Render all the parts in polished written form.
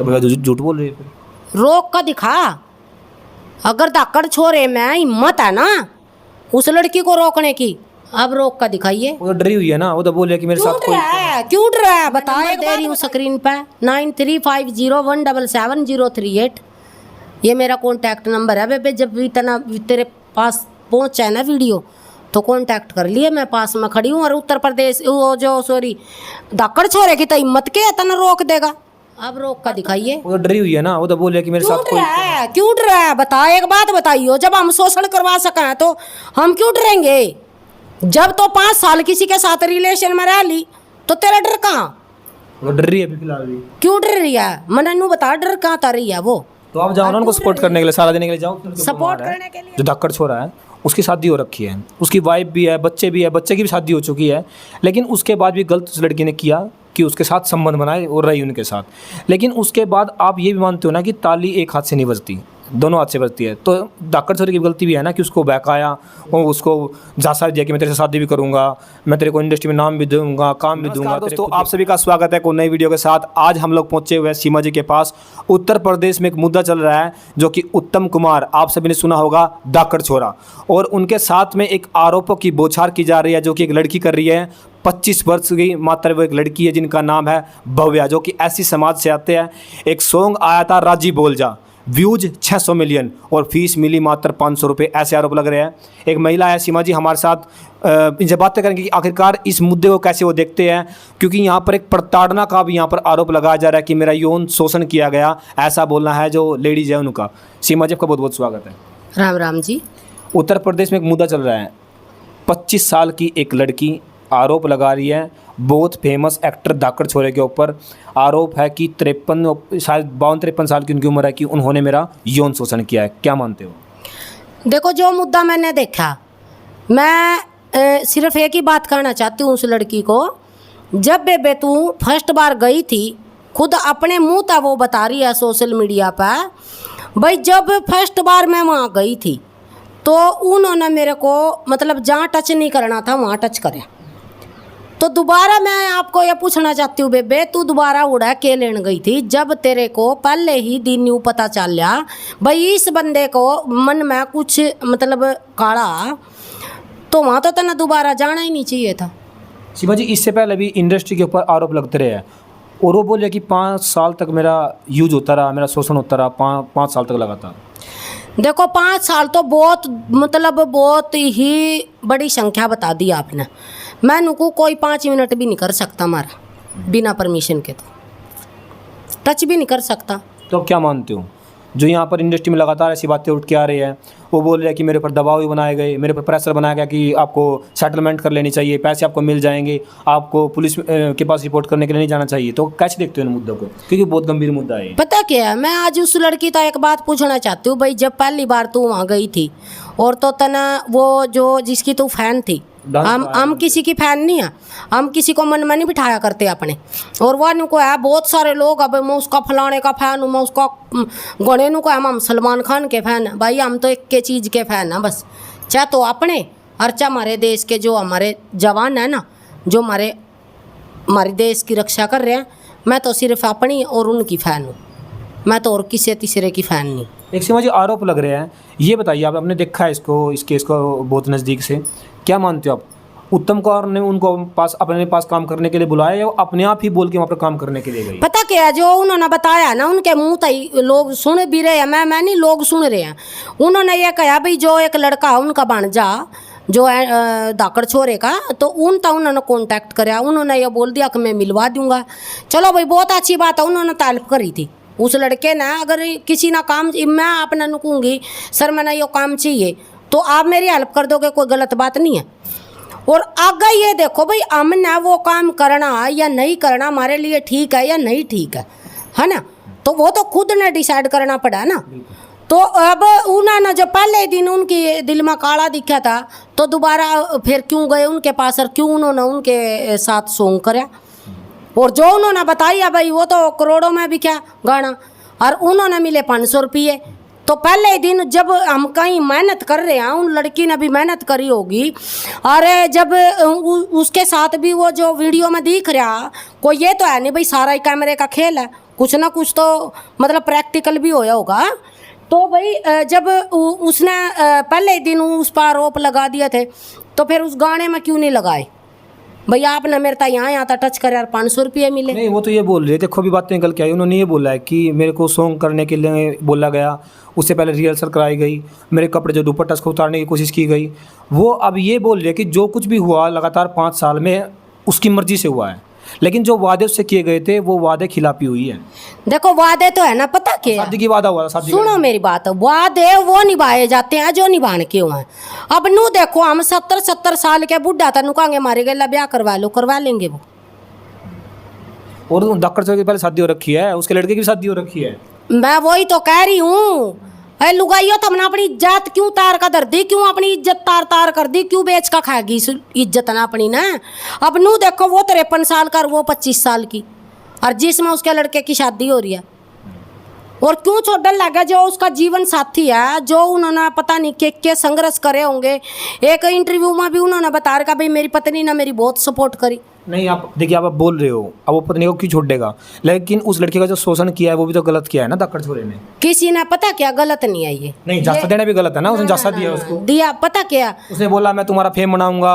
तो भैया झूठ बोल रही है फिर। रोक का दिखा। अगर धाकड़ छोरे में हिम्मत है ना उस लड़की को रोकने की, अब रोक का दिखाइए। वो तो डरी हुई है ना, वो तो बोल रही है कि मेरे साथ कोई क्यों डर रहा है बता। एक दे रही हूँ स्क्रीन पे 9350177038। ये मेरा कॉन्टैक्ट नंबर है बेबे। जब भी तना तेरे पास पहुँचा है ना वीडियो तो कॉन्टैक्ट कर लिए। मैं पास में खड़ी हूँ और उत्तर प्रदेश वो जो सॉरी धाकड़ छोरे की तो हिम्मत के तना रोक देगा। अब रोक का दिखाइए। वो तो डरी हुई है ना, वो तो बोल रही है कि मेरे साथ कोई क्यों डर रहा है बता। एक बात बताइयो, जब हम शोषण करवा सकें तो हम क्यों डरेंगे। जब तो 5 साल किसी के साथ रिलेशन में रह ली तो तेरा डर कहाँ। वो डर रही है अभी फिलहाल भी। क्यों डर रही है मनु बता, डर कहाँ था रही है वो। तो आप जाओ ना उनको सपोर्ट करने के लिए, सारा देने के लिए जाओ। सपोर्ट करने के लिए जो धाकड़ छोरा है उसकी शादी हो रखी है, उसकी वाइफ भी है, बच्चे भी है, बच्चे की भी शादी हो चुकी है, लेकिन उसके बाद भी गलत उस लड़की ने किया कि उसके साथ संबंध बनाए और रही उनके साथ। लेकिन उसके बाद आप ये भी मानते हो ना कि ताली एक हाथ से नहीं बजती, दोनों हाथ से बजती है। तो धाकड़ छोरे की गलती भी है ना कि उसको बहकाया और उसको झांसा दिया कि मैं तेरे से शादी भी करूंगा, मैं तेरे को इंडस्ट्री में नाम भी दूंगा, काम भी दूंगा। दोस्तों आप सभी का स्वागत है को नई वीडियो के साथ। आज हम लोग पहुंचे हुए हैं सीमा जी के पास। उत्तर प्रदेश में एक मुद्दा चल रहा है जो कि उत्तम कुमार, आप सभी ने सुना होगा, धाकड़ छोरा, और उनके साथ में एक आरोपों की बौछार की जा रही है जो कि एक लड़की कर रही है। 25 वर्ष की मात्र वो एक लड़की है जिनका नाम है भव्या, जो कि ऐसी समाज से आते हैं। एक सॉन्ग आया था राजी बोल जा, व्यूज 600 मिलियन और फीस मिली मात्र 500 रुपये, ऐसे आरोप लग रहे हैं। एक महिला है सीमा जी हमारे साथ, इनसे बातें करेंगे कि आखिरकार इस मुद्दे को कैसे वो देखते हैं, क्योंकि यहाँ पर एक प्रताड़ना का भी यहाँ पर आरोप लगाया जा रहा है कि मेरा यौन शोषण किया गया, ऐसा बोलना है जो लेडीज है उनका। सीमा जी आपका बहुत बहुत स्वागत है। राम राम जी। उत्तर प्रदेश में एक मुद्दा चल रहा है, 25 साल की एक लड़की आरोप लगा रही है बहुत फेमस एक्टर धाकड़ छोरे के ऊपर। आरोप है कि 53 शायद 52-53 साल की उनकी उम्र है कि उन्होंने मेरा यौन शोषण किया है। क्या मानते हो? देखो जो मुद्दा मैंने देखा, मैं सिर्फ एक ही बात कहना चाहती हूँ उस लड़की को। जब बेबे तू फर्स्ट बार गई थी, खुद अपने मुंह था वो बता रही है सोशल मीडिया पर, भाई जब फर्स्ट बार मैं वहाँ गई थी तो उन्होंने मेरे को मतलब जहाँ टच नहीं करना था वहाँ टच करे। तो दोबारा मैं आपको ये पूछना चाहती हूँ बेबे, तू दोबारा उड़ा के लेने गई थी जब तेरे को पहले ही दिन यूँ पता चल गया भाई इस बंदे को मन में कुछ मतलब काढ़ा, तो वहाँ तो तना दोबारा जाना ही नहीं चाहिए था। शिवा जी इससे पहले भी इंडस्ट्री के ऊपर आरोप लगते रहे हैं और वो बोले कि 5 साल तक मेरा यूज होता रहा, मेरा शोषण होता रहा, 5 साल तक लगातार। देखो 5 साल तो बहुत मतलब बहुत ही बड़ी संख्या बता दी आपने। मैं नुकू कोई 5 मिनट भी नहीं कर सकता मारा बिना परमिशन के, तो टच भी नहीं कर सकता। तो आप क्या मानते हो जो यहाँ पर इंडस्ट्री में लगातार ऐसी बातें उठ के आ रही है, वो बोल रहे हैं कि मेरे ऊपर दबाव भी बनाए गए, मेरे ऊपर प्रेशर बनाया गया कि आपको सेटलमेंट कर लेनी चाहिए, पैसे आपको मिल जाएंगे, आपको पुलिस के पास रिपोर्ट करने के लिए नहीं जाना चाहिए। तो कैसे देखते हो इन मुद्दों को, क्योंकि बहुत गंभीर मुद्दा है। पता क्या है, मैं आज उस लड़की तो एक बात पूछना चाहती हूँ भाई, जब पहली बार तू वहाँ गई थी और तो तना वो जो जिसकी तू फैन थी, हम किसी की फैन नहीं है, हम किसी को मन में नहीं बिठाया करते अपने। और वह नु को है बहुत सारे लोग, अब मैं उसका फलाने का फ़ैन हूँ, मैं उसका गणे नु को है हम सलमान खान के फ़ैन है। भाई हम तो एक के चीज़ के फ़ैन हैं बस, चाहे तो अपने और चाहे हमारे देश के जो हमारे जवान हैं ना, जो हमारे देश की रक्षा कर रहे हैं। मैं तो सिर्फ अपनी और उनकी फ़ैन हूँ, मैं तो और किसी तीसरे की फ़ैन नहीं। एक से मुझे आरोप लग रहे हैं, ये बताइए आप, आपने देखा है इसको, इस केस को बहुत नज़दीक से, क्या मानते हो आप? उत्तम कुमार ने उनको पास अपने पास काम करने के लिए बुलाया या अपने आप ही बोल के वहाँ पर काम करने के लिए गई? पता क्या है, जो उन्होंने बताया ना उनके मुंह तक लोग सुन भी रहे हैं, मैं नहीं, लोग सुन रहे हैं। उन्होंने ये कहा भाई जो एक लड़का उनका भांजा जो है धाकड़ छोरे का, तो उन्होंने कांटेक्ट कराया, उन्होंने ये बोल दिया कि मैं मिलवा दूंगा। चलो भाई बहुत अच्छी बात है, उन्होंने तारीफ करी थी उस लड़के ने। अगर किसी ना काम, मैं अपना नुकूंगी सर मैंने ये काम चाहिए तो आप मेरी हेल्प कर दोगे, कोई गलत बात नहीं है। और आगे ये देखो भाई हमने वो काम करना या नहीं करना हमारे लिए ठीक है या नहीं ठीक है ना, तो वो तो खुद ने डिसाइड करना पड़ा ना। तो अब उन्होंने जो पहले दिन उनके दिल में काला दिखा था तो दोबारा फिर क्यों गए उनके पास और क्यों उन्होंने उनके साथ सॉन्ग कराया। और जो उन्होंने बताया भाई वो तो करोड़ों में बिका गाना और उन्होंने मिले 500 रुपये। तो पहले दिन जब हम कहीं मेहनत कर रहे हैं, उन लड़की ने भी मेहनत करी होगी, अरे जब उसके साथ भी वो जो वीडियो में दिख रहा, कोई ये तो है नहीं भाई सारा ही कैमरे का खेल है, कुछ ना कुछ तो मतलब प्रैक्टिकल भी होया होगा। तो भाई जब उसने पहले ही दिन उस पर आरोप लगा दिए थे, तो फिर उस गाने में क्यों नहीं लगाए? भैया आपने मेरे ता यहाँ था टच कर यार 500 रुपये मिले। नहीं, वो तो ये बोल रहे थे, देखो अभी बातें निकल के आई, उन्होंने ये बोला है कि मेरे को सॉन्ग करने के लिए बोला गया, उससे पहले रिहर्सल कराई गई, मेरे कपड़े जो दुपट्टा उसको उतारने की कोशिश की गई। वो अब ये बोल रहे हैं कि जो कुछ भी हुआ लगातार 5 साल में उसकी मर्जी से हुआ है, लेकिन जो वादे उससे किए गए थे वो वादे खिलाफी हुई है। देखो वादे तो है ना, पता क्या शादी की वादा हुआ था, शादी सुनो मेरी बात, वादे वो निभाए जाते हैं जो निभाने के हुए हैं। अब नू देखो हम 70 साल के बुढ़ा था, नु कहेंगे मारे गला ब्याह करवा लो, करवा लेंगे वो। और डॉक्टर से पहले शादी हो रखी है, उसके लड़के की शादी हो रखी है। मैं वही तो कह रही हूँ, अरे लुगाइयो तुमने अपनी इज्जत क्यों तार का दर दी, क्यों अपनी इज्जत तार तार कर दी, क्यों बेच का खाएगी इस इज्जत ना अपनी ना। अब नू देखो वो 53 साल का और वो 25 साल की, और जिसमें उसके लड़के की शादी हो रही है। और क्यों छोड़ने लगा? जो उसका जीवन साथी है, जो उन्होंने पता नहीं के संघर्ष करे होंगे। एक इंटरव्यू में भी उन्होंने बता रखा भाई मेरी पत्नी ने मेरी बहुत सपोर्ट करी। नहीं, आप देखिए, आप बोल रहे हो अब वो पत्नी को क्यों छोड़ देगा, लेकिन उस लड़के का जो शोषण किया है वो भी तो गलत किया है ना दाकड़ छोरे ने। किसी ने पता क्या गलत नहीं है ये, नहीं, जासा देना भी गलत है ना, उसने जासा दिया उसको, दिया पता क्या, उसने बोला मैं तुम्हारा फेम बनाऊंगा,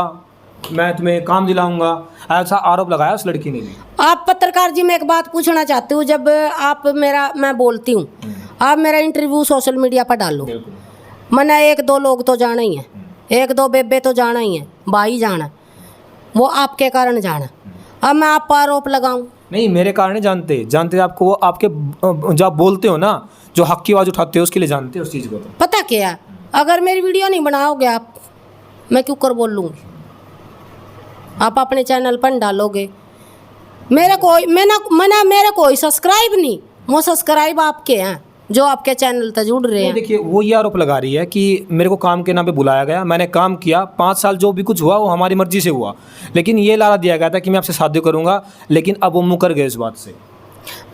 मैं तुम्हें काम दिलाऊंगा, ऐसा आरोप लगाया उस लड़की ने भी। आप पत्रकार जी, मैं एक बात पूछना चाहती हूँ, जब आप मैं बोलती हूँ, आप मेरा इंटरव्यू सोशल मीडिया पर डालो, मना 1-2 लोग तो जाना ही है, 1-2 बेबे तो जाना ही है, भाई जाना, वो आपके कारण जाना। अब मैं आप पर आरोप लगाऊं? नहीं, मेरे कारण नहीं जानते, जानते आपको वो आपके जो आप बोलते हो ना, जो हक की आवाज़ उठाते हो उसके लिए जानते हो उस चीज़ को। तो पता क्या, अगर मेरी वीडियो नहीं बनाओगे आप, मैं क्यों कर बोल लूँगी? आप अपने चैनल पर डालोगे, मेरे कोई सब्सक्राइब नहीं, वो सब्सक्राइब आपके हैं जो आपके चैनल तक जुड़ रहे हैं। देखिए, वो ये आरोप लगा रही है कि मेरे को काम के नाम पे बुलाया गया, मैंने काम किया, 5 साल जो भी कुछ हुआ वो हमारी मर्जी से हुआ, लेकिन ये लारा दिया गया था कि मैं आपसे शादी करूंगा, लेकिन अब वो मुकर गए इस बात से।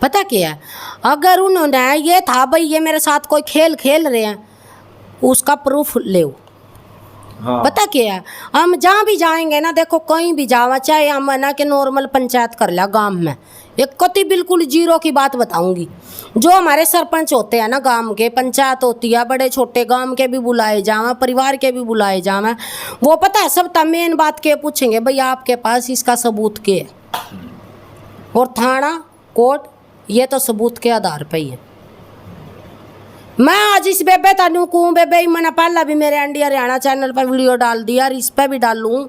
पता क्या है, अगर उन्होंने ये था भाई ये मेरे साथ कोई खेल खेल रहे हैं, उसका प्रूफ ले। हाँ। पता क्या है, हम जहाँ भी जाएंगे ना, देखो कहीं भी जावा, चाहे हम ना कि नॉर्मल पंचायत कर लिया गांव में, एक कति बिल्कुल जीरो की बात बताऊंगी, जो हमारे सरपंच होते हैं ना गांव के, पंचायत होती है, बड़े छोटे गांव के भी बुलाए जावा, परिवार के भी बुलाए जावा, वो पता है सब मेन बात के पूछेंगे भाई आपके पास इसका सबूत क्या है, और थाना कोर्ट ये तो सबूत के आधार पर ही है। मैं आज इस बेबे तनु को बेबे मैंने पहला भी मेरे इंडिया हरियाणा चैनल पर वीडियो डाल दिया, और इस पर भी डालूँ,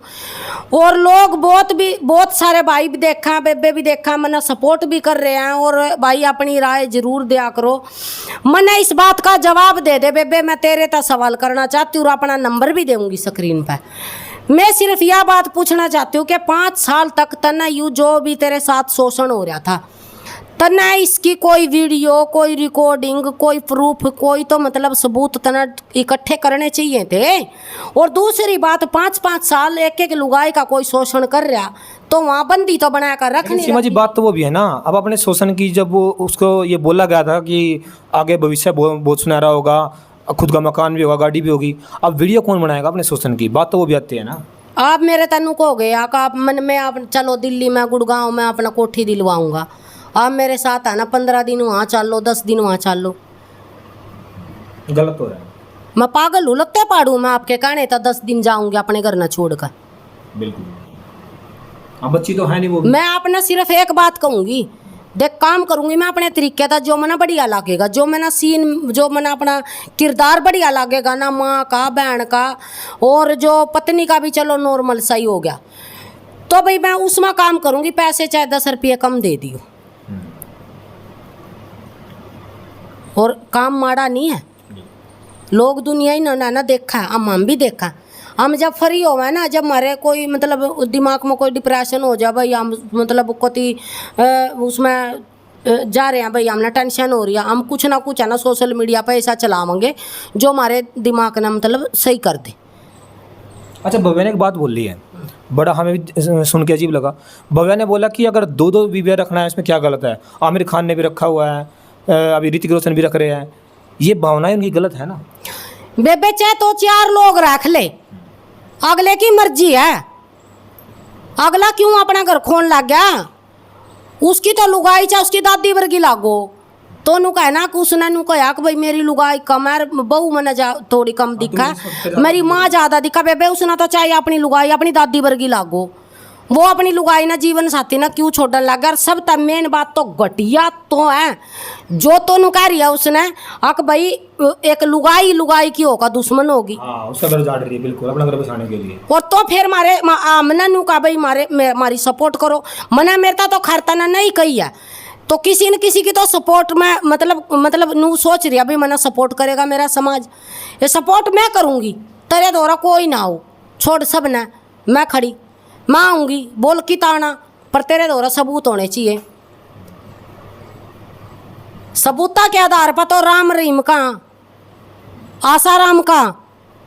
और लोग बहुत सारे भाई भी देखा, बेबे भी देखा, मैंने सपोर्ट भी कर रहे हैं, और भाई अपनी राय जरूर दिया करो। मैंने इस बात का जवाब दे दे बेबे, मैं तेरे तक सवाल करना चाहती हूँ और अपना नंबर भी दूंगी स्क्रीन पर। मैं सिर्फ यह बात पूछना चाहती हूँ कि 5 साल तक तना यू जो भी तेरे साथ शोषण हो रहा था, तना इसकी कोई वीडियो, कोई रिकॉर्डिंग, कोई प्रूफ, कोई तो मतलब सबूत तना इकट्ठे करने चाहिए थे। और दूसरी बात, 5-5 साल एक लुगाई का कोई शोषण कर रहा, तो वहाँ बंदी तो बना कर रखनी। सीमा जी, बात तो वो भी है ना, अब अपने शोषण की जब वो उसको ये बोला गया था कि आगे भविष्य बहुत सुनहरा होगा, खुद का मकान भी होगा, गाड़ी भी होगी, अब वीडियो कौन बनाएगा अपने शोषण की? बात तो वो भी आती है ना। आप मेरे तनु को हो गए आप मन में, आप चलो दिल्ली में, गुड़गांव में अपना कोठी दिलवाऊंगा, आप मेरे साथ आना, 15 दिन वहाँ चल लो, 10 दिन वहाँ चल लो, गलत हो रहा है। मैं पागल हूँ लगते पाड़ू? मैं आपके कहने था 10 दिन जाऊंगी अपने घर न छोड़कर। बिल्कुल, अब बच्ची तो है नहीं वो। मैं अपना सिर्फ एक बात कहूँगी, देख काम करूँगी मैं अपने तरीके का, जो मना बढ़िया लगेगा, जो मैंने सीन, जो मैंने अपना किरदार बढ़िया लगेगा ना, माँ का, बहन का, और जो पत्नी का भी चलो नॉर्मल सही हो गया, तो भाई मैं उसमें काम करूँगी, पैसे चाहे 10 रुपये कम दे दियो, और काम माड़ा नहीं है। लोग दुनिया ही ना देखा है, हम भी देखा, हम जब फ्री हो गए ना, जब हमारे कोई मतलब दिमाग में कोई डिप्रेशन हो जाए भाई, हम मतलब कोई उसमें जा रहे हैं भाई, हमने टेंशन हो रही है, हम कुछ ना कुछ है ना सोशल मीडिया पर ऐसा चलावेंगे जो हमारे दिमाग ना मतलब सही कर दे। अच्छा, भव्या ने एक बात बोल ली है, बड़ा हमें भी सुन के अजीब लगा। भव्या ने बोला कि अगर 2-2 बीवियाँ रखना है इसमें क्या गलत है, आमिर खान ने भी रखा हुआ है, अभी ऋतिक रोशन भी रख रहे हैं, ये भावनाएं उनकी गलत है ना? बेबे चाहे तो 4 लोग रख ले, अगले की मर्जी है, अगला क्यों अपना घर खोन लग गया? उसकी तो लुगाई चा उसकी दादी वर्गी लागो तो नु कहना कि उसने नु कहा कि भाई मेरी लुगाई कम है बहू मैंने जा थोड़ी कम दिखा मेरी माँ ज़्यादा दिखा बेबे उसने तो चाहिए अपनी लुगाई अपनी दादी वर्गी लागो वो अपनी लुगाई ना जीवन साथी ना क्यों छोड़ने लगा और सब तब मेन बात तो घटिया तो है जो तो नु कह रही है उसने अक भाई एक लुगाई की होगा दुश्मन होगी उसका घर झाड़ रही है बिल्कुल अपना घर बसाने के लिए। और तो फिर मारे मैंने नु कहा भाई मारी सपोर्ट करो मना मेरा तो खरता ना नहीं कही है तो किसी न किसी की तो सपोर्ट में मतलब नू सोच रही अभी मना सपोर्ट करेगा मेरा समाज ये सपोर्ट मैं करूँगी तेरे द्वारा कोई ना हो छोड़ सब न मैं खड़ी मैं आऊँगी बोल की ताना पर तेरे द्वारा सबूत होने चाहिए। सबूता के आधार पर तो राम रहीम कहाँ आसाराम कहाँ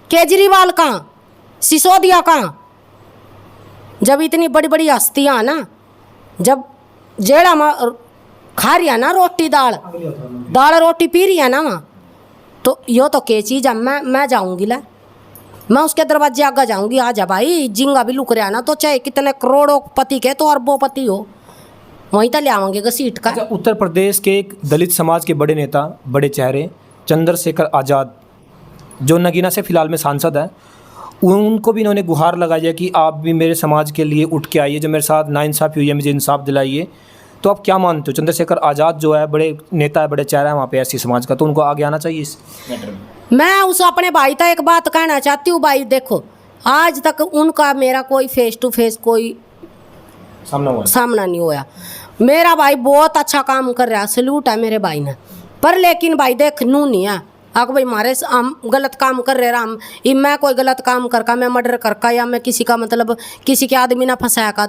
केजरीवाल कहाँ सिसोदिया कहाँ जब इतनी बड़ी बड़ी हस्तियाँ ना जब जेड़ा खा रही है ना रोटी दाल रोटी पी रही है ना वहाँ तो यो तो क्या चीज़ है मैं जाऊँगी ला मैं उसके दरवाजे आगे जाऊँगी आ जा भाई जिंगा भी लुक रहा ना तो चाहे कितने करोड़ों पति के तो अरबों-पति हो वहीं तक ले आवेंगे घसीट का। उत्तर प्रदेश के एक दलित समाज के बड़े नेता बड़े चेहरे चंद्रशेखर आज़ाद जो नगीना से फिलहाल में सांसद है उनको भी इन्होंने गुहार लगाई है कि आप भी मेरे समाज के लिए उठ के आइए जो मेरे साथ नाइंसाफ़ी हुई है मुझे इंसाफ दिलाइए। तो आप क्या मानते हो चंद्रशेखर आज़ाद जो है बड़े नेता है बड़े चेहरा है वहाँ पे एससी समाज का तो उनको आगे आना चाहिए इस मैटर में। मैं उस अपने भाई तक एक बात कहना चाहती हूँ भाई देखो आज तक उनका मेरा कोई फेस टू फेस कोई सामना नहीं हुआ मेरा भाई बहुत अच्छा काम कर रहा है सल्यूट है मेरे भाई ने पर लेकिन भाई देख नू नहीं है अगर भाई हमारे हम गलत काम कर रहे हम मैं कोई गलत काम करका मैं मर्डर करका या मैं किसी का मतलब किसी के आदमी ना फंसाया का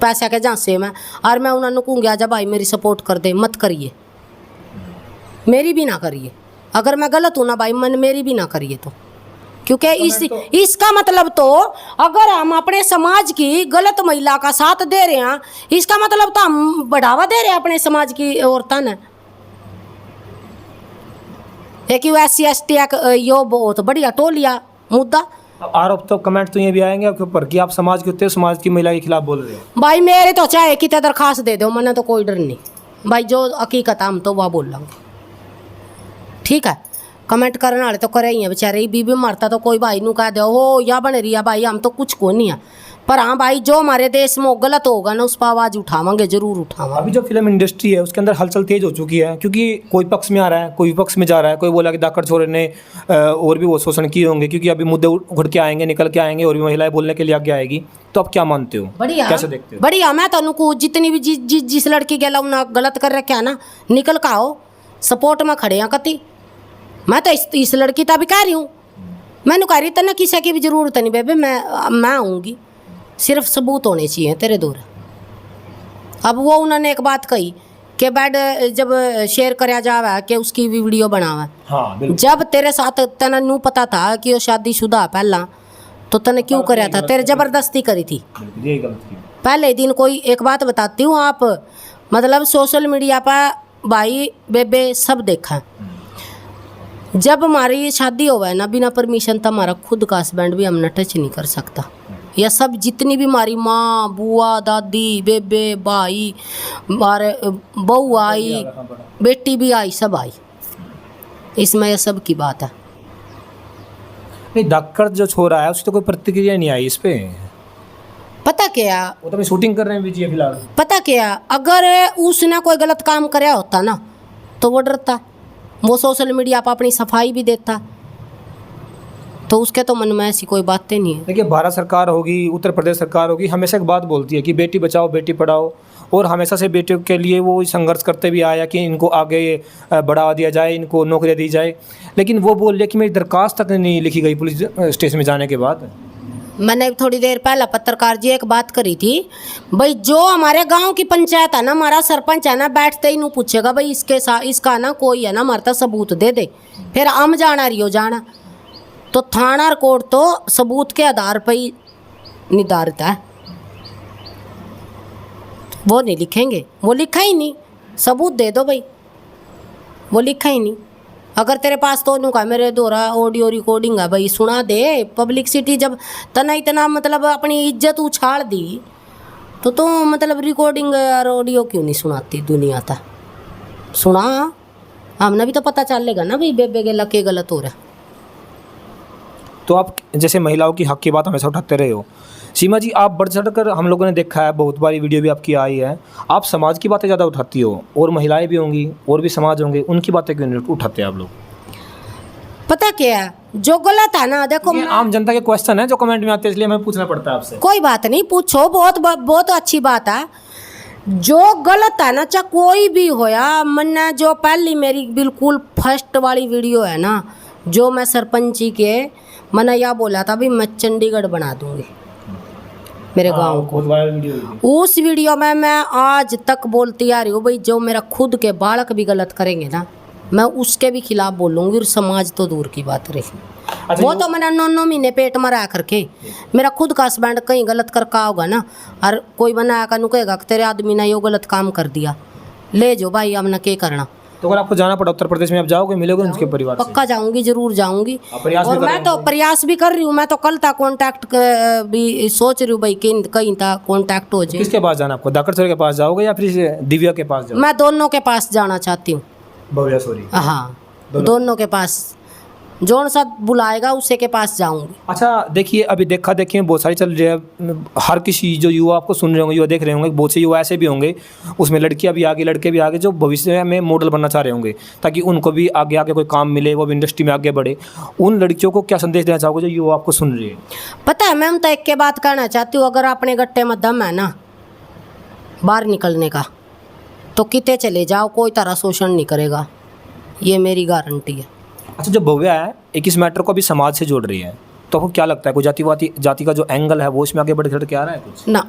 पैसा के झांसे में और मैं उन्होंने कहूँगी आजा भाई मेरी सपोर्ट कर दे मत करिए मेरी भी ना करिए अगर मैं गलत हूँ ना भाई मन मेरी भी ना करिए तो क्योंकि इसका मतलब तो अगर हम अपने समाज की गलत महिला का साथ दे रहे हैं इसका मतलब तो हम बढ़ावा दे रहे हैं अपने समाज की औरतों ने एक SC/ST यो बहुत बढ़िया टोलिया मुद्दा। आरोप तो कमेंट तो ये भी आएंगे आपके ऊपर कि आप समाज के उत्ते समाज की महिला के खिलाफ बोल रहे हो। भाई मेरे तो चाहे कितने दरखास्त दे दो मैंने तो कोई डर नहीं भाई जो हकीकत हम तो वह बोल लेंगे ठीक है। कमेंट करने वाले तो करे ही हैं बेचारे बीबी मरता तो कोई भाई नू कह दो हो या बन रही है भाई हम तो कुछ को नहीं है पर हाँ भाई जो हमारे देश में गलत होगा ना उस पर आवाज़ उठावांगे जरूर उठावांगे। अभी जो फिल्म इंडस्ट्री है उसके अंदर हलचल तेज हो चुकी है क्योंकि कोई पक्ष में आ रहा है कोई विपक्ष में जा रहा है कोई बोला कि दाकड़ छोरे ने और भी वो शोषण किए होंगे क्योंकि अभी मुद्दे उठ के आएंगे निकल के आएंगे और भी महिलाएं बोलने के लिए आगे आएगी तो आप क्या मानते हो बढ़िया कैसे देखते हो? बढ़िया मैं तो जितनी भी जिस लड़की गला उन्हें गलत कर रखे है ना निकल का आओ सपोर्ट में खड़े हैं कति मैं तो इस लड़की तभी कह रही हूँ मैंने कह रही ना किसी की भी ज़रूरत नहीं बेबे मैं आऊँगी सिर्फ सबूत होने चाहिए तेरे दूर। अब वो उन्होंने एक बात कही कि बैड जब शेयर कराया जावा कि उसकी भी वीडियो बनावा हाँ, जब तेरे साथ तना नू पता था कि वो शादीशुदा पहला तो तने क्यों कराया था तेरे जबरदस्ती करी थी पहले दिन। कोई एक बात बताती हूँ आप मतलब सोशल मीडिया पर भाई बेबे सब देखा जब हमारी शादी हो है ना बिना परमिशन तो हमारा खुद का हस्बैंड भी हमने टच नहीं कर सकता यह सब जितनी भी हमारी माँ बुआ दादी बेबे भाई और बहू आई बेटी भी आई सब आई इसमें यह सब की बात है। नहीं दाकड़ जो छोरा है उसकी तो कोई प्रतिक्रिया नहीं आई इस पे पता क्या वो तो मैं शूटिंग कर रहे हैं बीजी फिलहाल पता क्या अगर उसने कोई गलत काम कराया होता ना तो वो डरता वो सोशल मीडिया पर अपनी सफाई भी देता तो उसके तो मन में ऐसी कोई बातें नहीं है। देखिए भारत सरकार होगी उत्तर प्रदेश सरकार होगी हमेशा एक बात बोलती है कि बेटी बचाओ बेटी पढ़ाओ और हमेशा से बेटियों के लिए वो संघर्ष करते भी आया कि इनको आगे बढ़ावा दिया जाए इनको नौकरियां दी जाए लेकिन वो बोल रही है कि मेरी दरखास्त तक नहीं लिखी गई पुलिस स्टेशन में जाने के बाद। मैंने थोड़ी देर पहले पत्रकार जी एक बात करी थी भाई जो हमारे गांव की पंचायत है ना हमारा सरपंच है ना बैठते ही नू पूछेगा भाई इसके साथ इसका ना कोई है ना हमारा सबूत दे दे फिर हम जाना रियो जाना तो थाना और कोर्ट तो सबूत के आधार पर ही निर्धारित है वो नहीं लिखेंगे वो लिखा ही नहीं सबूत दे दो भाई वो लिखा ही नहीं अगर तेरे पास तो नू का मेरे द्वारा ऑडियो रिकॉर्डिंग है भाई सुना दे पब्लिसिटी जब तना इतना मतलब अपनी इज्जत उछाल दी तो मतलब रिकॉर्डिंग और ऑडियो क्यों नहीं सुनाती दुनिया तक? सुना, हमने भी तो पता चलेगा ना भाई बेबे के लके गलत हो रहा है। तो आप जैसे महिलाओं की हक की बात हमेशा उठाते रहे हो, सीमा जी, आप बढ़ चढ़ कर, हम लोगों ने देखा है, बहुत बारी वीडियो भी आपकी आई है, आप समाज की बातें ज़्यादा उठाती हो, और महिलाएं भी होंगी और भी समाज होंगे, उनकी बातें क्यों नहीं उठाते आप लोग? पता क्या है, जो गलत है ना, देखो ये आम जनता के क्वेश्चन है जो कमेंट में आते हैं, इसलिए हमें पूछना पड़ता है आपसे। कोई बात नहीं, पूछो, बहुत अच्छी बात है। जो गलत है ना, चाहे कोई भी होया, मैंने जो पहली मेरी बिल्कुल फर्स्ट वाली वीडियो है ना, जो मैं सरपंची के मैंने यह बोला था भी मैं चंडीगढ़ बना दूंगी मेरे गांव को। उस वीडियो में मैं आज तक बोलती आ रही हूँ भाई, जो मेरा खुद के बालक भी गलत करेंगे ना, मैं उसके भी खिलाफ बोलूँगी, और समाज तो दूर की बात रही। अच्छा, वो तो मैंने 9 महीने पेट में रह करके, मेरा खुद का हस्बैंड कहीं गलत कर का होगा ना, और कोई बनाया का कहेगा कि तेरे आदमी ने यो गलत काम कर दिया, ले जो भाई, हमने क्या करना। तो अगर आपको जाना पड़ा उत्तर प्रदेश में, आप जाओगे, मिलोगे उनके परिवार से? पक्का जाऊंगी, जरूर जाऊंगी। प्रयास भी और मैं तो प्रयास भी कर रही हूँ, मैं तो कल तक कांटेक्ट भी सोच रही हूँ भाई, कहीं तक कांटेक्ट हो जाए। किसके पास जाना आपको? दाकड़ के पास जाओगे या फिर दिव्या के पास जाओगे? मैं दोनों के पास जाना चाहती हूँ। भव्या सॉरी, हाँ, दोनों के पास, जौन सा बुलाएगा उसे के पास जाऊंगी। अच्छा, देखिए, अभी देखा देखी में बहुत सारी चल रही है, हर किसी जो युवा आपको सुन रहे होंगे, युवा देख रहे होंगे, बहुत से युवा ऐसे भी होंगे, उसमें लड़कियां भी आगे, लड़के भी आगे, जो भविष्य में मॉडल बनना चाह रहे होंगे, ताकि उनको भी आगे आगे कोई काम मिले, वो भी इंडस्ट्री में आगे बढ़े। उन लड़कियों को क्या संदेश देना चाहोगे जो युवा आपको सुन रही है? पता है, मैं तो एक के बात कहना चाहती हूँ, अगर अपने गट्टे में दम है ना बाहर निकलने का, तो किते चले जाओ, कोई तरह शोषण नहीं करेगा, ये मेरी गारंटी है। अच्छा, जो भव्या है, एक इस मैटर को भी समाज से जोड़ रही है, तो आपको क्या लगता है, कोई जाति का जो एंगल है वो इसमें आगे बढ़ के आ रहा है कुछ? ना,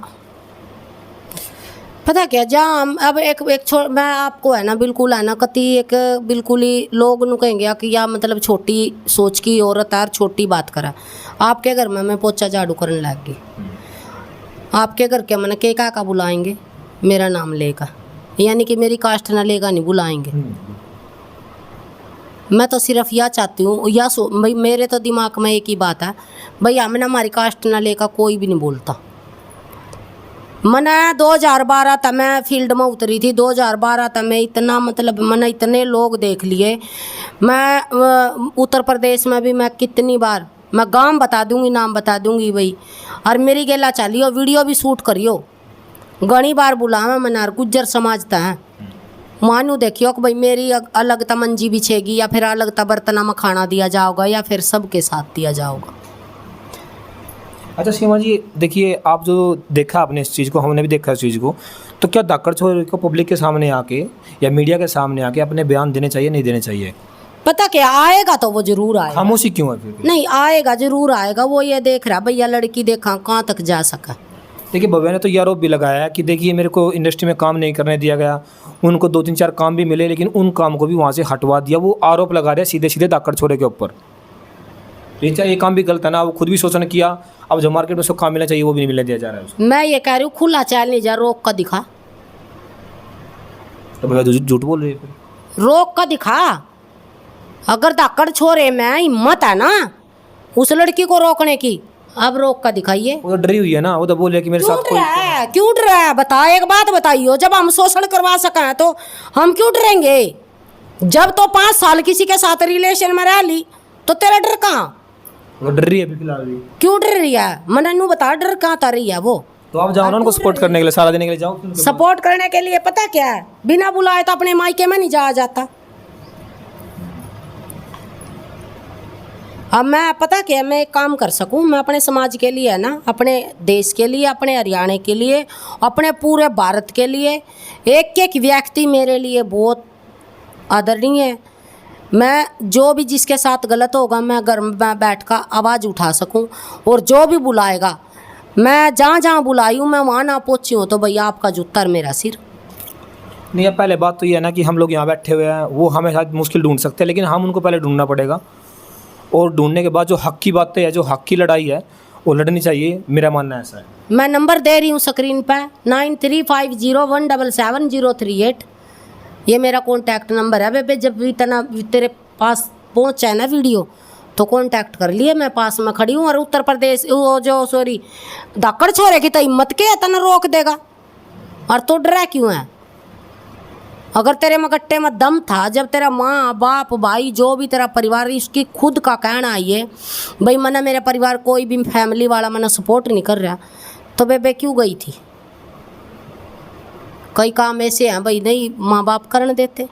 पता क्या, जहाँ हम अब एक मैं आपको है ना बिल्कुल है ना कति एक बिल्कुल ही लोग नु कहेंगे कि या मतलब छोटी सोच की औरत है, छोटी बात करा। आपके घर में मैं पोछा झाड़ू करने लग गई, आपके घर के मैंने के का बुलाएंगे, मेरा नाम लेगा, यानी कि मेरी कास्ट ना लेगा, नहीं बुलाएंगे। मैं तो सिर्फ यह चाहती हूँ, भाई मेरे तो दिमाग में एक ही बात है, भाई हमने हमारी कास्ट ना लेकर कोई भी नहीं बोलता। मैंने 2012 तक मैं फील्ड में उतरी थी, 2012 तक मैं इतना मतलब मैंने इतने लोग देख लिए। मैं उत्तर प्रदेश में भी मैं कितनी बार, मैं गांव बता दूंगी, नाम बता दूंगी भाई, और मेरी गेला चलियो, वीडियो भी शूट करियो, घनी बार बुलावा मैंने, गुज्जर समाज था है, मानू देखियो कि भाई मेरी अलग ता मंजी बिछेगी, या फिर अलग ता बर्तना में खाना दिया जाओगा, या फिर सबके साथ दिया जाओगा। अच्छा सीमा जी, देखिए, आप जो देखा आपने इस चीज़ को, हमने भी देखा इस चीज़ को, तो क्या दाकड़ छोर को पब्लिक के सामने आके या मीडिया के सामने आके अपने बयान देने चाहिए, नहीं देने चाहिए? पता क्या, आएगा तो वो जरूर आएगा। खामोशी क्यों है फिर? नहीं आएगा, जरूर आएगा। वो ये देख रहा भैया लड़की देखा कहाँ तक जा सका। देखिए, भव्या ने तो ये आरोप भी लगाया है कि देखिए मेरे को इंडस्ट्री में काम नहीं करने दिया गया, उनको 2-3-4 काम भी मिले, लेकिन उन काम को भी वहाँ से हटवा दिया। वो आरोप लगा रहे हैं सीधे सीधे दाकड़ छोरे के ऊपर। ये काम भी गलत है ना, वो खुद भी शोषण किया, अब जो मार्केट में उसको काम मिलना चाहिए वो भी नहीं मिलने दिया जा रहा है उसको। मैं ये कह रही हूँ खुला चैलेंज है, रोक का दिखा। तो भव्या तो झूठ बोल रही है फिर। रोक का दिखा, अगर दाकड़ छोरे में हिम्मत है ना उस लड़की को रोकने की, अब रोक का दिखाइए। वो तो डरी हुई है ना, वो तो बोल रही है कि मेरे साथ क्यों डर रहा है? बता, एक बात बताइयो, जब हम शोषण करवा सके तो हम क्यों डरेंगे? जब तो 5 साल किसी के साथ रिलेशन में रह ली तो तेरा डर कहाँ? वो डर रही है फिलहाल भी। क्यों डर रही है? मैंने नू बता, डर कहाँ था रही है वो? तो आप जाओ ना उनको सपोर्ट करने के लिए, सारा देने के लिए जाओ। सपोर्ट करने के लिए पता क्या है, बिना बुलाए तो अपने मायके में नहीं जाया जाता। अब मैं पता क्या, मैं एक काम कर सकूं, मैं अपने समाज के लिए है ना, अपने देश के लिए, अपने हरियाणा के लिए, अपने पूरे भारत के लिए, एक एक व्यक्ति मेरे लिए बहुत आदरणीय है। मैं जो भी जिसके साथ गलत होगा मैं घर में बैठ कर आवाज़ उठा सकूं, और जो भी बुलाएगा, मैं जहाँ जहाँ बुलाई हूँ मैं वहाँ ना पहुँची हूँ तो भैया आपका जूता मेरा सिर। नहीं, अब पहले बात तो ये है ना कि हम लोग यहाँ बैठे हुए हैं, वो हमें शायद मुश्किल ढूंढ सकते हैं, लेकिन हम उनको पहले ढूंढना पड़ेगा, और ढूंढने के बाद जो हक की बातें है, जो हक की लड़ाई है, वो लड़नी चाहिए। मेरा मानना ऐसा है। मैं नंबर दे रही हूँ स्क्रीन पे, 9350177038। ये मेरा कॉन्टैक्ट नंबर है बेबे। जब भी तना तेरे पास पहुँचा ना वीडियो तो कॉन्टैक्ट कर लिए, मैं पास में खड़ी हूँ। और उत्तर प्रदेश वो जो दाकड़ छोरे की तो हिम्मत के तना रोक देगा? और तो डरा क्यों है? अगर तेरे मगट्टे में दम था, जब तेरा माँ बाप भाई जो भी तेरा परिवार, इसकी खुद का कहना है ये भाई मना मेरा परिवार कोई भी फैमिली वाला मना सपोर्ट नहीं कर रहा, तो बेबे क्यों गई थी? कई काम ऐसे हैं भाई नहीं माँ बाप करने देते।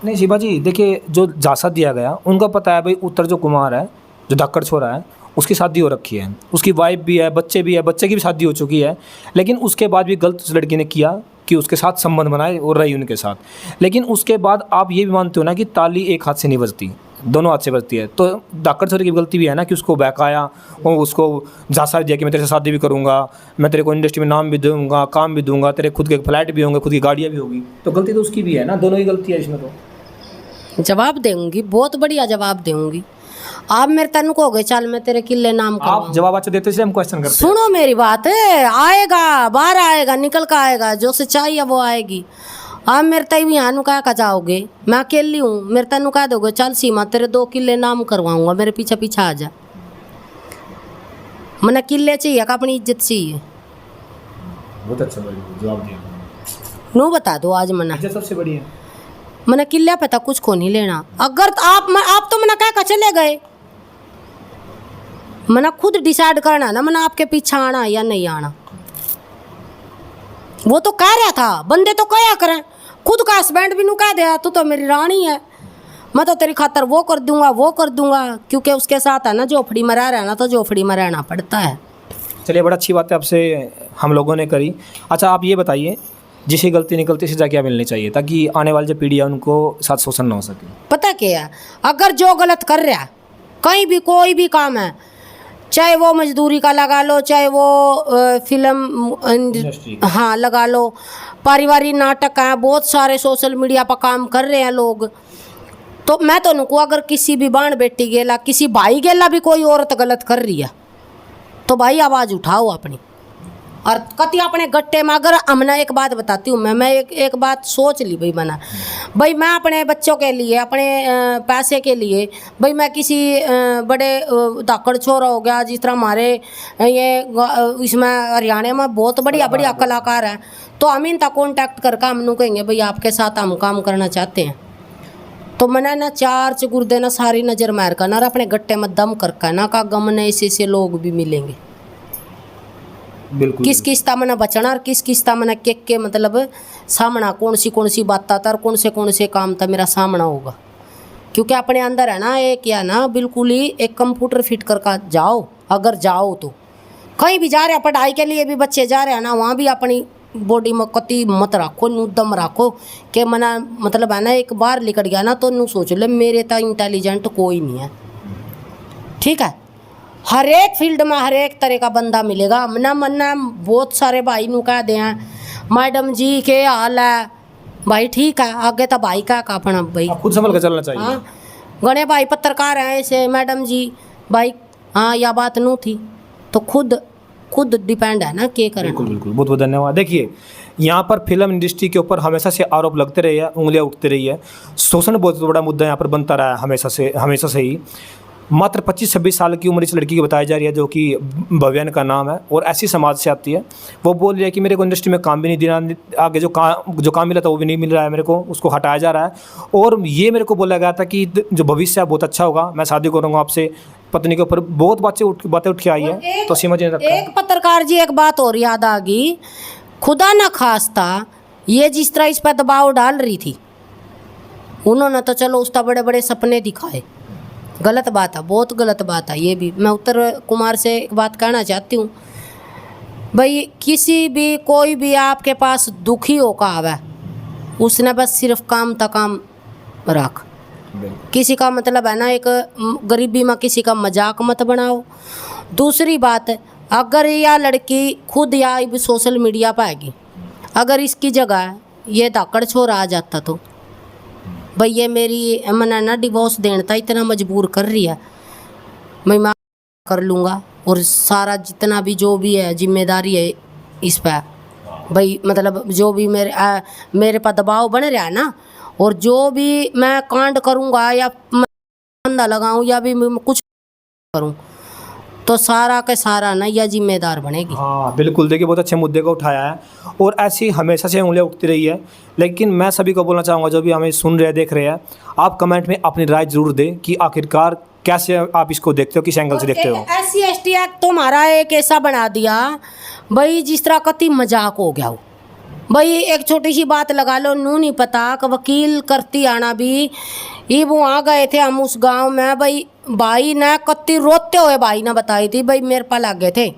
नहीं शिवा जी, देखिए जो झांसा दिया गया उनको पता है भाई उत्तर जो कुमार है, जो धाकड़ छोरा है, उसकी शादी हो रखी है, उसकी वाइफ भी है, बच्चे भी है, बच्चे की भी शादी हो चुकी है। लेकिन उसके बाद भी गलत उस लड़की ने किया कि उसके साथ संबंध बनाए और रही उनके साथ। लेकिन उसके बाद आप ये भी मानते हो ना कि ताली एक हाथ से नहीं बजती, दोनों हाथ से बजती है। तो धाकड़ छोरे की गलती भी है ना कि उसको बहकाया और उसको झांसा दिया कि मैं तेरे से शादी भी करूँगा, मैं तेरे को इंडस्ट्री में नाम भी दूंगा, काम भी दूंगा, तेरे खुद के फ्लैट भी होंगे, खुद की गाड़ियाँ भी होगी। तो गलती तो उसकी भी है ना, दोनों ही गलती है इसमें। तो जवाब दूंगी, बहुत बढ़िया जवाब दूंगी। आप मेरे तन को हो गए चल मैं तेरे किले नाम का। आप जवाब अच्छा देते इसलिए हम क्वेश्चन करते हैं। सुनो मेरी बात है, आएगा बाहर आएगा निकल कर आएगा, जो सच्चाई है वो आएगी। आप मेरे तय भी यहाँ कह का जाओगे, मैं अकेली हूँ, मेरे तनु कह दोगे चल सीमा तेरे 2 किले नाम करवाऊंगा, मेरे पीछे पीछे आ जा। मना किले चाहिए का अपनी इज्जत चाहिए। बहुत अच्छा जवाब दिया। नू बता दो आज मना सबसे बढ़िया मना किले पता कुछ को नहीं लेना। अगर आप तो मना कह चले गए, मना खुद डिसाइड करना ना मना आपके पीछे आना या नहीं आना। वो तो कह रहा था, बंदे तो कया करें, खुद का हस्बैंड भी नू कह दिया तू तो मेरी रानी है, मैं तो तेरी खातर वो कर दूंगा, क्योंकि उसके साथ है ना झोपड़ी में रह रहा है ना, तो झोपड़ी में रहना पड़ता है। चलिए बड़ा अच्छी बात है आपसे हम लोगों ने करी। अच्छा आप ये बताइए, जिसे गलती निकलती सजा क्या मिलनी चाहिए ताकि आने वाली जो पीढ़ी है उनको साथ शोषण ना हो सके? पता क्या है, अगर जो गलत कर रहा है कहीं भी कोई भी काम है, चाहे वो मजदूरी का लगा लो, चाहे वो फिल्म हाँ लगा लो, पारिवारिक नाटक है, बहुत सारे सोशल मीडिया पर काम कर रहे हैं लोग। तो मैं तो नुकू अगर किसी भी बाण बेटी गेला, किसी भाई गेला भी कोई औरत गलत कर रही है तो भाई आवाज़ उठाओ अपनी। और कति अपने गट्टे में अगर हमने एक बात बताती हूँ मैं एक बात सोच ली भाई बना भाई मैं अपने बच्चों के लिए अपने पैसे के लिए भाई मैं किसी बड़े धाकड़ छोरा हो गया, जिस तरह हमारे ये इसमें हरियाणा में बहुत बढ़िया बढ़िया कलाकार हैं, तो हम इनका कॉन्टैक्ट करके हम कहेंगे भाई आपके साथ हम काम करना चाहते हैं। तो मैंने ना 4 चुगुर्दे ना सारी नज़र मार कर ना अपने गट्टे में दम करके ना का गम ने ऐसे लोग भी मिलेंगे। बिल्कुल। किस किस मना बचना और किस किस मना के मतलब सामना कौन सी बात आता और कौन से काम था मेरा सामना होगा। क्योंकि अपने अंदर है ना एक या ना बिल्कुल ही एक कंप्यूटर फिट करके जाओ, अगर जाओ तो कहीं भी जा रहे हैं, पढ़ाई के लिए भी बच्चे जा रहे हैं ना, वहाँ भी अपनी बॉडी में कति मत रखो, नू दम रखो कि मना मतलब है ना एक बार लिकट गया ना तो नू सोच ले मेरे तो इंटेलिजेंट कोई नहीं है। ठीक है, हर एक फील्ड में हर एक तरह का बंदा मिलेगा। मना बहुत सारे भाई नू कह दे हैं मैडम जी के हाल है, भाई ठीक है आगे तो भाई का अपना भाई खुद संभल कर चलना चाहिए। हाँ गणे भाई पत्रकार हैं ऐसे मैडम जी भाई हाँ यह बात नू थी, तो खुद डिपेंड है ना क्या करें। बिल्कुल बिल्कुल, बहुत बहुत धन्यवाद। देखिए यहाँ पर फिल्म इंडस्ट्री के ऊपर हमेशा से आरोप लगते रहे हैं, उंगलियाँ उठती रही है, शोषण बहुत बड़ा मुद्दा यहाँ पर बनता रहा है हमेशा से ही। मात्र 25-26 साल की उम्र इस लड़की की बताई जा रही है जो कि भव्यन का नाम है और ऐसी समाज से आती है। वो बोल रही है कि मेरे को इंडस्ट्री में काम भी नहीं देना, आगे जो काम मिला था वो भी नहीं मिल रहा है मेरे को, उसको हटाया जा रहा है। और ये मेरे को बोला गया था कि जो भविष्य है बहुत अच्छा होगा, मैं शादी करूँगा आपसे। पत्नी के ऊपर बहुत बातें उठ के आई है। तो सीमा जी ने रखा एक पत्रकार जी एक बात और याद आ गई, खुदा न खास्ता ये जिस तरह इस पर दबाव डाल रही थी, उन्होंने तो चलो उसका बड़े बड़े सपने दिखाए, गलत बात है, बहुत गलत बात है। ये भी मैं उत्तर कुमार से एक बात कहना चाहती हूँ भाई, किसी भी कोई भी आपके पास दुखी होकर आवे उसने बस सिर्फ काम तक काम रख, किसी का मतलब है ना एक गरीबी में किसी का मजाक मत बनाओ। दूसरी बात, अगर यह लड़की खुद या सोशल मीडिया पर आएगी, अगर इसकी जगह ये धाकड़ छोरा आ जाता तो भाई ये मेरी मना ना डिवोर्स देने था इतना मजबूर कर रही है, मैं कर लूँगा और सारा जितना भी जो भी है जिम्मेदारी है इस पर भाई, मतलब जो भी मेरे पर दबाव बन रहा है ना, और जो भी मैं कांड करूँगा या मैं बंदा लगाऊँ या भी मैं कुछ करूँ तो सारा के सारा ना यह जिम्मेदार बनेगी। हाँ बिल्कुल, देखिए बहुत अच्छे मुद्दे को उठाया है और ऐसी हमेशा से उंगलियां उठती रही है। लेकिन मैं सभी को बोलना चाहूँगा जो भी हमें सुन रहे देख रहे हैं, आप कमेंट में अपनी राय जरूर दें कि आखिरकार कैसे आप इसको देखते हो, किस एंगल से देखते हो। SC/ST एक्ट तो हमारा एक ऐसा बना दिया भाई जिस तरह कति मजाक हो गया हो। भाई एक छोटी सी बात लगा लो, नू नहीं पता कि वकील करती आना भी ये वहाँ गए थे हम उस गांव में, भाई ने कत्ती रोते हुए भाई ने बताई थी भाई मेरे पास लग गए थे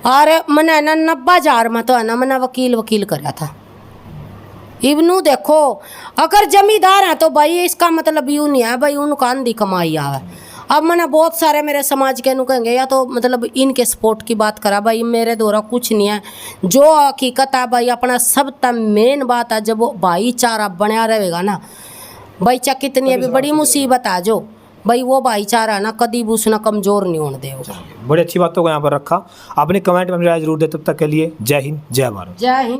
और मैंने ना 90,000 में तो है ना मैंने वकील कराया था। इबनू देखो अगर जमींदार हैं तो भाई इसका मतलब यूँ नहीं है भाई उनका आंधी कमाई आवे। अब मैंने बहुत सारे मेरे समाज के नु कहेंगे या तो मतलब इनके सपोर्ट की बात करा, भाई मेरे द्वारा कुछ नहीं है। जो हकीकत है भाई अपना सब तक मेन बात है, जब वो भाईचारा बनया रहेगा ना भाई, चाहे कितनी भी बड़ी मुसीबत आ जो भाई वो भाईचारा ना कभी भी उसने कमज़ोर नहीं होने देगा। बड़ी अच्छी बातों को यहाँ पर रखा आपने, कमेंट में अपनी राय जरूर दे। तब तक के लिए जय हिंद, जय भारत। जय हिंद।